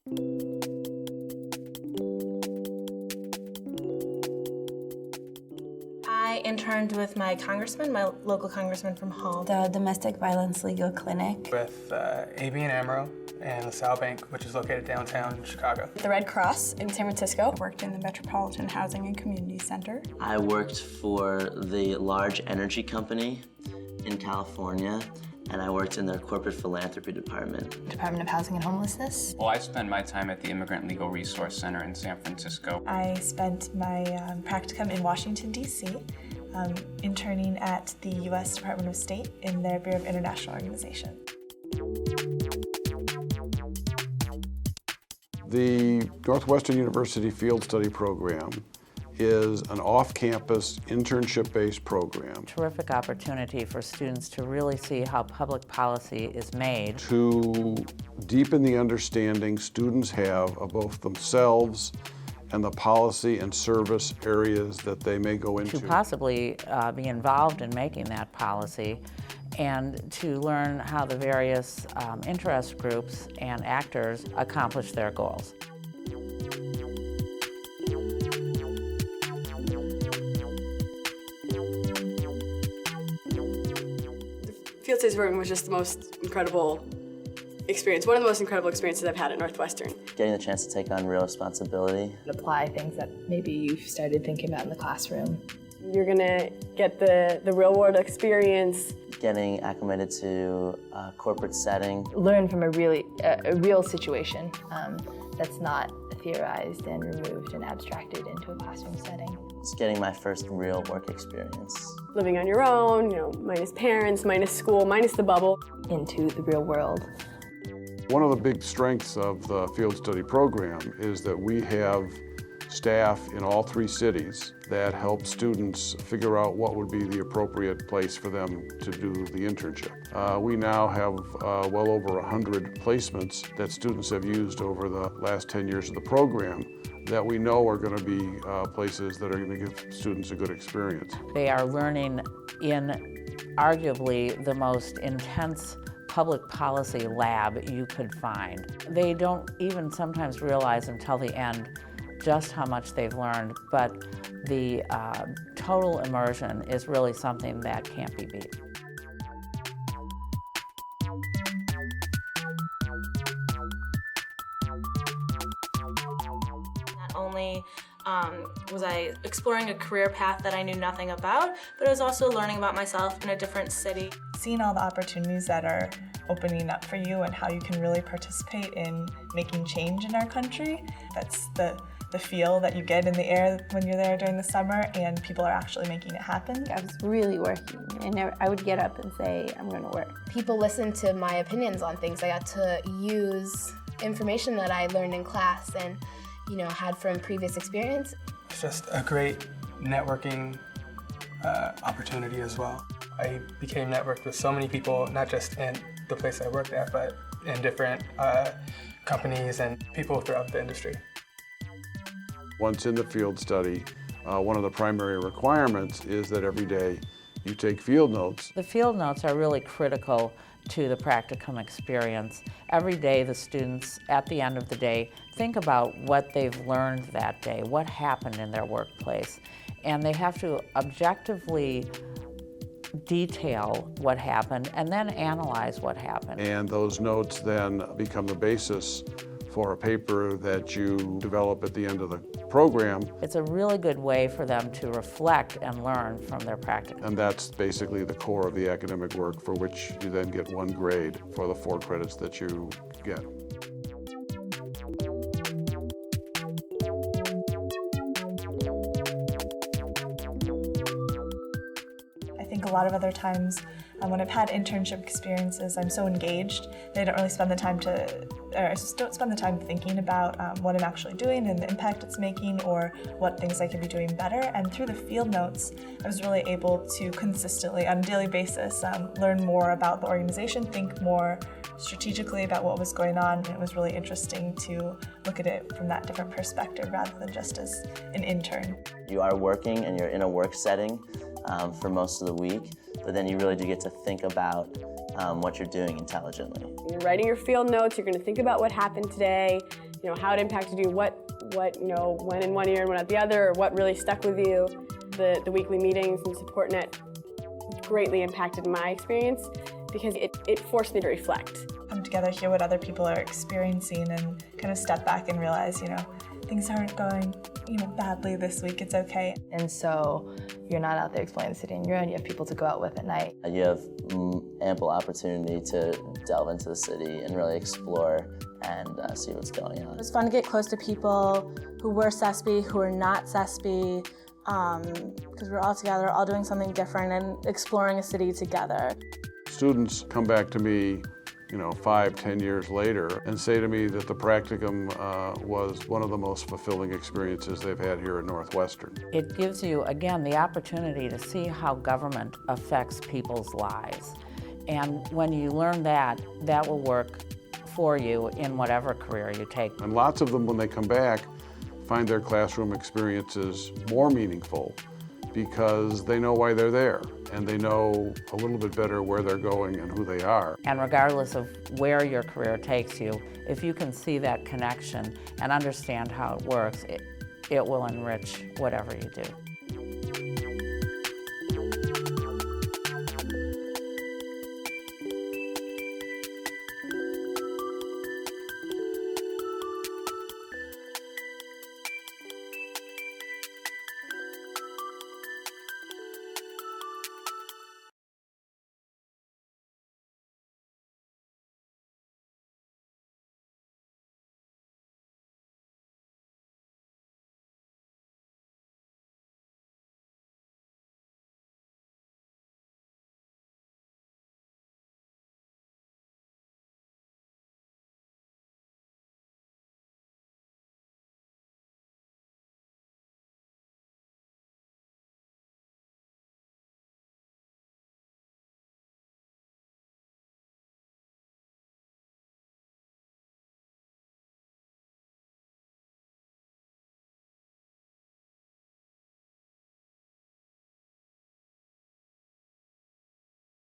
I interned with my congressman, my local congressman from home. The Domestic Violence Legal Clinic. With AB and AMRO and LaSalle Bank, which is located downtown Chicago. The Red Cross in San Francisco. I worked in the Metropolitan Housing and Community Center. I worked for the large energy company in California, and I worked in their corporate philanthropy department. Department of Housing and Homelessness. Well, I spent my time at the Immigrant Legal Resource Center in San Francisco. I spent my practicum in Washington, D.C., interning at the U.S. Department of State in their Bureau of International Organization. The Northwestern University Field Study Program is an off-campus internship-based program. Terrific opportunity for students to really see how public policy is made. To deepen the understanding students have of both themselves and the policy and service areas that they may go into. To possibly be involved in making that policy, and to learn how the various interest groups and actors accomplish their goals. Field Studies program was just the most incredible experience, one of the most incredible experiences I've had at Northwestern. Getting the chance to take on real responsibility. Apply things that maybe you started thinking about in the classroom. You're gonna get the real world experience. Getting acclimated to a corporate setting. Learn from a real situation that's not theorized and removed and abstracted into a classroom setting. It's getting my first real work experience. Living on your own, minus parents, minus school, minus the bubble. Into the real world. One of the big strengths of the field study program is that we have staff in all 3 cities that help students figure out what would be the appropriate place for them to do the internship. We now have well over 100 placements that students have used over the last 10 years of the program that we know are going to be places that are going to give students a good experience. They are learning in arguably the most intense public policy lab you could find. They don't even sometimes realize until the end just how much they've learned, but the total immersion is really something that can't be beat. Not only was I exploring a career path that I knew nothing about, but I was also learning about myself in a different city. Seeing all the opportunities that are opening up for you and how you can really participate in making change in our country. That's the feel that you get in the air when you're there during the summer and people are actually making it happen. I was really working, and I would get up and say, I'm going to work. People listened to my opinions on things. I got to use information that I learned in class and had from previous experience. It's just a great networking opportunity as well. I became networked with so many people, not just in the place I worked at, but in different companies and people throughout the industry. Once in the field study, one of the primary requirements is that every day you take field notes. The field notes are really critical to the practicum experience. Every day the students, at the end of the day, think about what they've learned that day, what happened in their workplace, and they have to objectively detail what happened and then analyze what happened. And those notes then become the basis for a paper that you develop at the end of the program. It's a really good way for them to reflect and learn from their practicum. And that's basically the core of the academic work, for which you then get 1 grade for the 4 credits that you get. I think a lot of other times when I've had internship experiences, I'm so engaged that I don't really spend the time thinking about what I'm actually doing and the impact it's making or what things I could be doing better. And through the field notes, I was really able to consistently, on a daily basis, learn more about the organization, think more strategically about what was going on, and it was really interesting to look at it from that different perspective rather than just as an intern. You are working and you're in a work setting for most of the week, but then you really do get to think about what you're doing intelligently. You're writing your field notes, you're going to think about what happened today, how it impacted you, what went in one ear and went out the other, or what really stuck with you. The weekly meetings and support net greatly impacted my experience because it forced me to reflect. Come together, hear what other people are experiencing, and kind of step back and realize, things aren't going, badly this week. It's okay. And so you're not out there exploring the city on your own. You have people to go out with at night. You have ample opportunity to delve into the city and really explore and see what's going on. It was fun to get close to people who were CESP, who were not CESP, because we're all together, all doing something different and exploring a city together. Students come back to me 5, 10 years later and say to me that the practicum was one of the most fulfilling experiences they've had here at Northwestern. It gives you, again, the opportunity to see how government affects people's lives. And when you learn that, that will work for you in whatever career you take. And lots of them, when they come back, find their classroom experiences more meaningful because they know why they're there and they know a little bit better where they're going and who they are. And regardless of where your career takes you, if you can see that connection and understand how it works, it will enrich whatever you do.